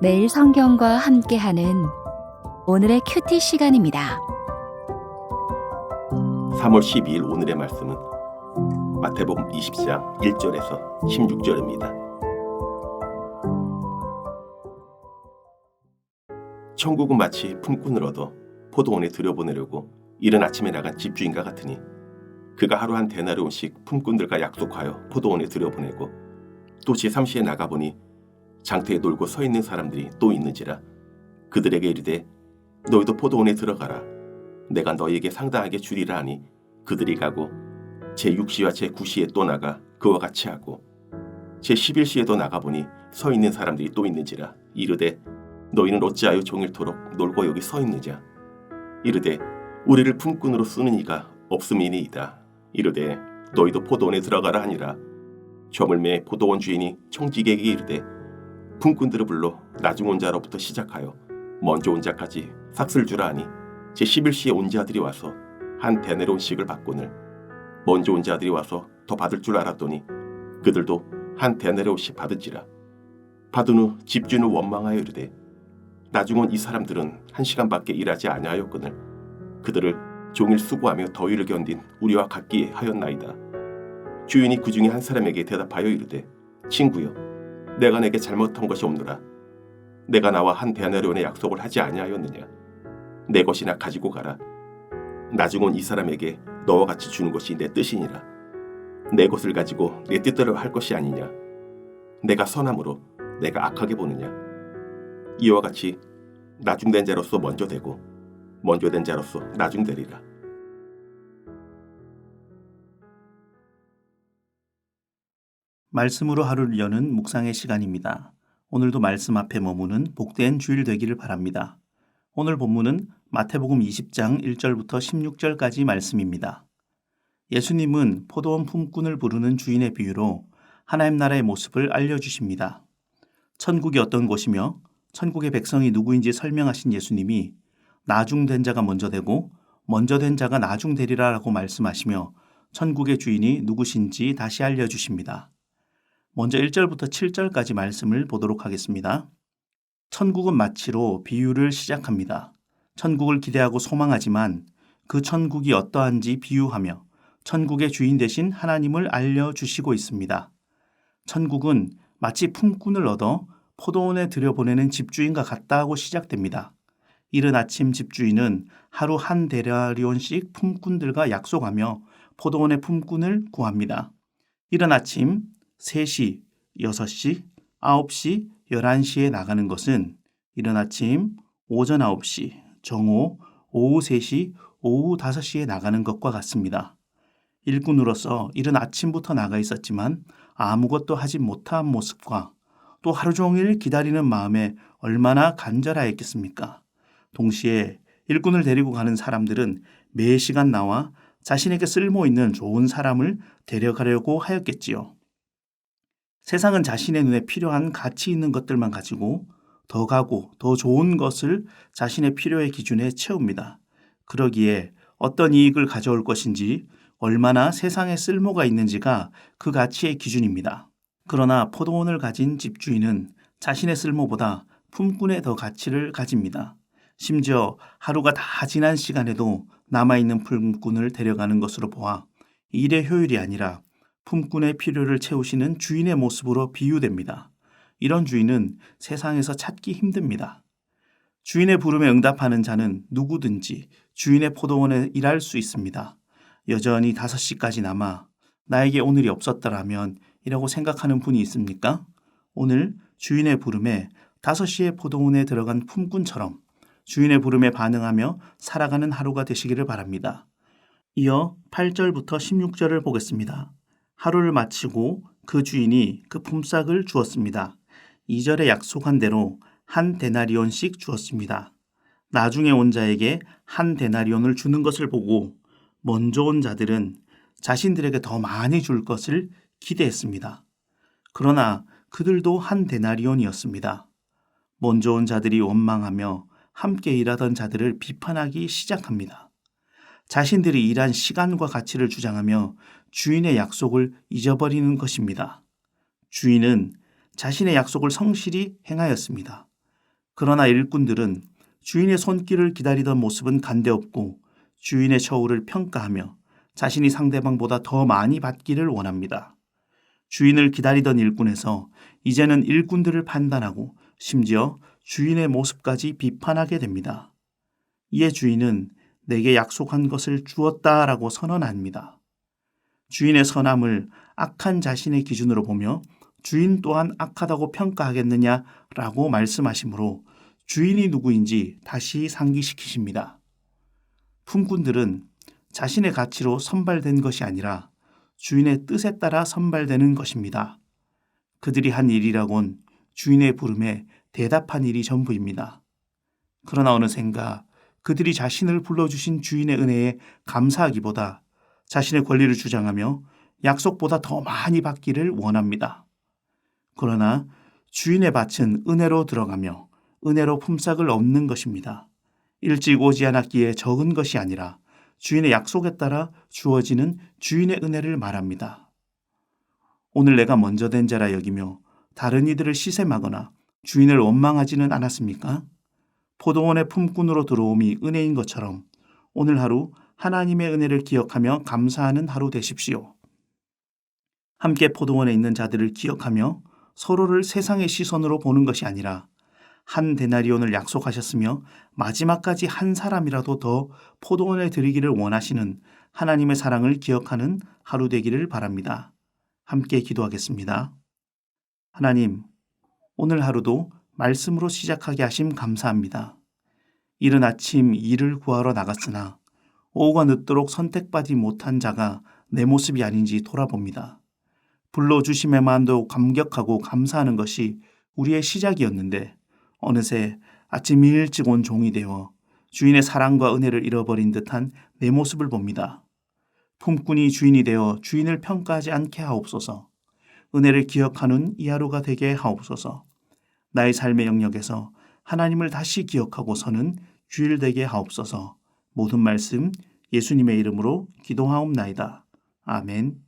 매일 성경과 함께하는 오늘의 큐티 시간입니다. 3월 12일 오늘의 말씀은 마태복음 20장 1절에서 16절입니다. 천국은 마치 품꾼을 얻어 포도원에 들여보내려고 이른 아침에 나간 집주인과 같으니 그가 하루 한 데나리온씩 품꾼들과 약속하여 포도원에 들여보내고 또 제3시에 나가보니 장터에 놀고 서 있는 사람들이 또 있는지라 그들에게 이르되 너희도 포도원에 들어가라. 내가 너희에게 상당하게 주리라 하니 그들이 가고 제6시와 제9시에 또 나가 그와 같이 하고 제11시에도 나가보니 서 있는 사람들이 또 있는지라 이르되 너희는 어찌하여 종일토록 놀고 여기 서 있느냐. 이르되 우리를 품꾼으로 쓰는 이가 없음이니이다. 이르되 너희도 포도원에 들어가라 하니라. 저물매 포도원 주인이 청지기에게 이르되 품꾼들을 불러 나중 온 자로부터 시작하여 먼저 온 자까지 삭슬 주라 하니 제11시에 온 자들이 와서 한 데나리온씩을 받고는 먼저 온 자들이 와서 더 받을 줄 알았더니 그들도 한 데나리온씩 받은지라. 받은 후 집주인을 원망하여 이르되 나중 온 이 사람들은 1시간밖에 일하지 아니하였거늘 그들을 종일 수고하며 더위를 견딘 우리와 같기에 하였나이다. 주인이 그 중에 한 사람에게 대답하여 이르되 친구여 내가 내게 잘못한 것이 없노라. 내가 나와 한 데나리온의 약속을 하지 아니하였느냐. 내 것이나 가지고 가라. 나중 온 이 사람에게 너와 같이 주는 것이 내 뜻이니라. 내 것을 가지고 내 뜻대로 할 것이 아니냐. 내가 선함으로 내가 악하게 보느냐. 이와 같이 나중된 자로서 먼저 되고 먼저 된 자로서 나중되리라. 말씀으로 하루를 여는 묵상의 시간입니다. 오늘도 말씀 앞에 머무는 복된 주일 되기를 바랍니다. 오늘 본문은 마태복음 20장 1절부터 16절까지 말씀입니다. 예수님은 포도원 품꾼을 부르는 주인의 비유로 하나님 나라의 모습을 알려주십니다. 천국이 어떤 곳이며 천국의 백성이 누구인지 설명하신 예수님이 나중된 자가 먼저 되고 먼저 된 자가 나중되리라 라고 말씀하시며 천국의 주인이 누구신지 다시 알려주십니다. 먼저 1절부터 7절까지 말씀을 보도록 하겠습니다. 천국은 마치로 비유를 시작합니다. 천국을 기대하고 소망하지만 그 천국이 어떠한지 비유하며 천국의 주인 되신 하나님을 알려주시고 있습니다. 천국은 마치 품꾼을 얻어 포도원에 들여보내는 집주인과 같다고 시작됩니다. 이른 아침 집주인은 하루 한 데나리온씩 품꾼들과 약속하며 포도원의 품꾼을 구합니다. 이른 아침 3시, 6시, 9시, 11시에 나가는 것은 이른 아침 오전 9시, 정오, 오후 3시, 오후 5시에 나가는 것과 같습니다. 일꾼으로서 이른 아침부터 나가 있었지만 아무것도 하지 못한 모습과 또 하루 종일 기다리는 마음에 얼마나 간절하였겠습니까? 동시에 일꾼을 데리고 가는 사람들은 매 시간 나와 자신에게 쓸모있는 좋은 사람을 데려가려고 하였겠지요. 세상은 자신의 눈에 필요한 가치 있는 것들만 가지고 더 가고 더 좋은 것을 자신의 필요의 기준에 채웁니다. 그러기에 어떤 이익을 가져올 것인지 얼마나 세상에 쓸모가 있는지가 그 가치의 기준입니다. 그러나 포도원을 가진 집주인은 자신의 쓸모보다 품꾼에 더 가치를 가집니다. 심지어 하루가 다 지난 시간에도 남아있는 품꾼을 데려가는 것으로 보아 일의 효율이 아니라 품꾼의 필요를 채우시는 주인의 모습으로 비유됩니다. 이런 주인은 세상에서 찾기 힘듭니다. 주인의 부름에 응답하는 자는 누구든지 주인의 포도원에 일할 수 있습니다. 여전히 5시까지 남아 나에게 오늘이 없었더라면 이라고 생각하는 분이 있습니까? 오늘 주인의 부름에 5시에 포도원에 들어간 품꾼처럼 주인의 부름에 반응하며 살아가는 하루가 되시기를 바랍니다. 이어 8절부터 16절을 보겠습니다. 하루를 마치고 그 주인이 그 품삯을 주었습니다. 2절에 약속한 대로 한 데나리온씩 주었습니다. 나중에 온 자에게 한 데나리온을 주는 것을 보고 먼저 온 자들은 자신들에게 더 많이 줄 것을 기대했습니다. 그러나 그들도 한 데나리온이었습니다. 먼저 온 자들이 원망하며 함께 일하던 자들을 비판하기 시작합니다. 자신들이 일한 시간과 가치를 주장하며 주인의 약속을 잊어버리는 것입니다. 주인은 자신의 약속을 성실히 행하였습니다. 그러나 일꾼들은 주인의 손길을 기다리던 모습은 간대없고 주인의 처우를 평가하며 자신이 상대방보다 더 많이 받기를 원합니다. 주인을 기다리던 일꾼에서 이제는 일꾼들을 판단하고 심지어 주인의 모습까지 비판하게 됩니다. 이에 주인은 내게 약속한 것을 주었다라고 선언합니다. 주인의 선함을 악한 자신의 기준으로 보며 주인 또한 악하다고 평가하겠느냐라고 말씀하시므로 주인이 누구인지 다시 상기시키십니다. 품꾼들은 자신의 가치로 선발된 것이 아니라 주인의 뜻에 따라 선발되는 것입니다. 그들이 한 일이라곤 주인의 부름에 대답한 일이 전부입니다. 그러나 어느샌가 그들이 자신을 불러주신 주인의 은혜에 감사하기보다 자신의 권리를 주장하며 약속보다 더 많이 받기를 원합니다. 그러나 주인의 밭은 은혜로 들어가며 은혜로 품삯을 얻는 것입니다. 일찍 오지 않았기에 적은 것이 아니라 주인의 약속에 따라 주어지는 주인의 은혜를 말합니다. 오늘 내가 먼저 된 자라 여기며 다른 이들을 시샘하거나 주인을 원망하지는 않았습니까? 포도원의 품꾼으로 들어옴이 은혜인 것처럼 오늘 하루 하나님의 은혜를 기억하며 감사하는 하루 되십시오. 함께 포도원에 있는 자들을 기억하며 서로를 세상의 시선으로 보는 것이 아니라 한 데나리온을 약속하셨으며 마지막까지 한 사람이라도 더 포도원에 들이기를 원하시는 하나님의 사랑을 기억하는 하루 되기를 바랍니다. 함께 기도하겠습니다. 하나님, 오늘 하루도 말씀으로 시작하게 하심 감사합니다. 이른 아침 일을 구하러 나갔으나 오후가 늦도록 선택받지 못한 자가 내 모습이 아닌지 돌아봅니다. 불러주심에만도 감격하고 감사하는 것이 우리의 시작이었는데 어느새 아침 일찍 온 종이 되어 주인의 사랑과 은혜를 잃어버린 듯한 내 모습을 봅니다. 품꾼이 주인이 되어 주인을 평가하지 않게 하옵소서. 은혜를 기억하는 이 하루가 되게 하옵소서. 나의 삶의 영역에서 하나님을 다시 기억하고 서는 주일 되게 하옵소서. 모든 말씀 예수님의 이름으로 기도하옵나이다. 아멘.